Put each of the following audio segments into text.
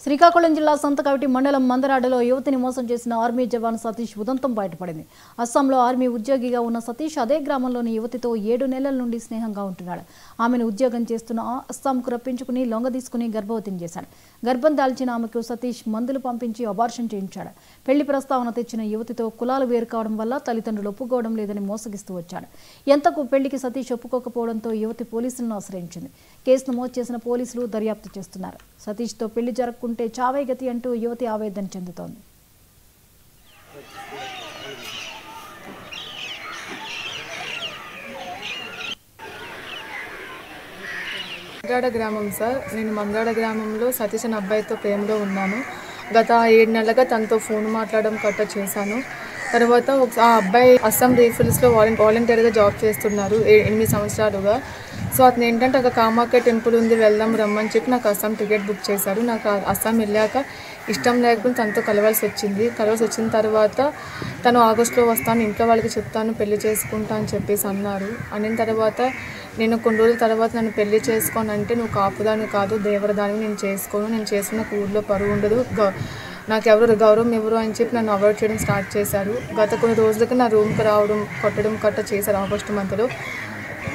శ్రీకాకుళం జిల్లా సంతకవిటి మండలం మందరాడలో యువతిని మోసం చేసిన ఆర్మీ జవాన్ సతీష్ ఉదంతం బయటపడింది. అస్సాంలో ఆర్మీ ఉద్యోగిగా ఉన్న సతీష్ అదే గ్రామంలోని యువతితో 7 నెలల నుండి స్నేహంగా ఉంటున్నాడు. ఆమెను ఉద్యోగం చేస్తున్న అస్సాంకు రప్పించుకుని లొంగదీసుకుని గర్భవతిని చేశాడు. గర్భం దాల్చిన ఆమెకు సతీష్ మందులు పంపించి అబార్షన్ చేయించాడు. పెళ్లి ప్రస్తావన తెచ్చిన యువతితో కులాలు వేరు కావడం వల్ల తల్లిదండ్రులు ఒప్పుకోవడం లేదని మోసగిస్తూ వచ్చాడు. ఎంతకు పెళ్లికి సతీష్ ఒప్పుకోకపోవడంతో యువతి పోలీసులను ఆశ్రయించింది. కేసు నమోదు చేసిన పోలీసులు దర్యాప్తు చేస్తున్నారు. సతీష్తో పెళ్లి జరగకుంటే చావే గతి అంటూ యువతి ఆవేదన చెందుతోంది. మంగాడ గ్రామం సార్. నేను మంగాడ గ్రామంలో సతీష్ అనే అబ్బాయితో ప్రేమలో ఉన్నాను. గత 7 నెలలుగా తనతో ఫోన్ మాట్లాడడం కట్ట చేశాను. తర్వాత ఆ అబ్బాయి అస్సాం రైఫిల్స్లో వాలంటీర్గా జాబ్ చేస్తున్నారు 8 సంవత్సరాలుగా. సో అతను ఏంటంటే ఒక కామాఖ్య టెంపుల్ ఉంది, వెళ్దాం రమ్మని చెప్పి నాకు అస్సాం టికెట్ బుక్ చేశారు. నాకు అస్సాం వెళ్ళాక ఇష్టం లేకుండా తనతో కలవాల్సి వచ్చిన తర్వాత తను ఆగస్టులో వస్తాను, ఇంట్లో వాళ్ళకి చెప్తాను, పెళ్లి చేసుకుంటా అని చెప్పేసి అన్నారు. అనిన తర్వాత నేను కొన్ని రోజుల తర్వాత నన్ను పెళ్లి చేసుకోనంటే నువ్వు కాపుదాని కాదు దేవరదాని, నేను చేసుకోను, నేను చేసుకున్న ఊళ్ళో పరువు ఉండదు, నాకు ఎవరు గౌరవం ఎవరు అని చెప్పి నన్ను అవాయిడ్ చేయడం స్టార్ట్ చేశారు. గత కొన్ని రోజులకి నా రూమ్కి రావడం కొట్టడం చేశారు ఆగస్టు మంత్లో.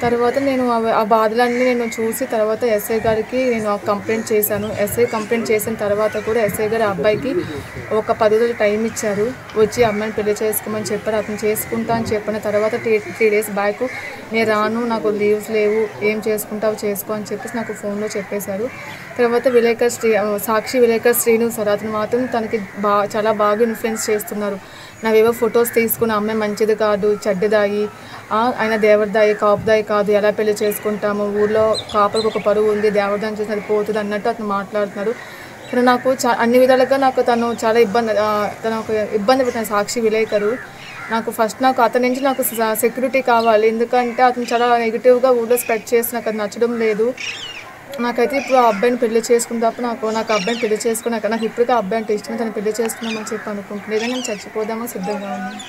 తర్వాత నేను ఆ బాధలన్నీ నేను చూసి తర్వాత ఎస్ఐ గారికి నేను కంప్లైంట్ చేశాను. ఎస్ఐ కంప్లైంట్ చేసిన తర్వాత కూడా ఎస్ఐ గారు అబ్బాయికి ఒక 10 రోజులు టైం ఇచ్చారు. వచ్చి అమ్మాయిని పెళ్లి చేసుకోమని చెప్పారు. అతను చేసుకుంటా అని చెప్పిన తర్వాత 3 డేస్ బ్యాక్ నేను రాను, నాకు లీవ్స్ లేవు, ఏం చేసుకుంటావు చేసుకో అని చెప్పేసి నాకు ఫోన్లో చెప్పేశారు. తర్వాత సాక్షి విలేకర్ శ్రీను సార్, అతను మాత్రం తనకి చాలా బాగా ఇన్ఫ్లుయెన్స్ చేస్తున్నారు. నావేవో ఫొటోస్ తీసుకుని అమ్మాయి మంచిది కాదు, చెడ్డదాయి, ఆయన దేవరదాయి కాపుదాయి కాదు, ఎలా పెళ్లి చేసుకుంటాము, ఊళ్ళో కాపులకు ఒక పరువు ఉంది, దేవరదాన్ని చేసి అది పోతుంది అన్నట్టు అతను మాట్లాడుతున్నారు. కానీ నాకు అన్ని విధాలుగా తను చాలా ఇబ్బంది పెట్టిన సాక్షి విలేకరు. నాకు అతని నుంచి సెక్యూరిటీ కావాలి, ఎందుకంటే అతను చాలా నెగిటివ్గా ఊళ్ళో స్ప్రెడ్ చేసి నాకు అది నచ్చడం లేదు. నాకైతే ఇప్పుడు ఆ అబ్బాయిని పెళ్లి చేసుకున్న తప్ప నాకు అబ్బాయిని పెళ్లి చేసుకున్నాక నాకు ఇప్పటికీ ఆ అబ్బాయి అంటే ఇష్టం, తను పెళ్లి చేసుకున్నామని చెప్పి అనుకుంటున్నాను. ఏదైనా నేను చచ్చిపోదామో సిద్ధంగా ఉన్నాను.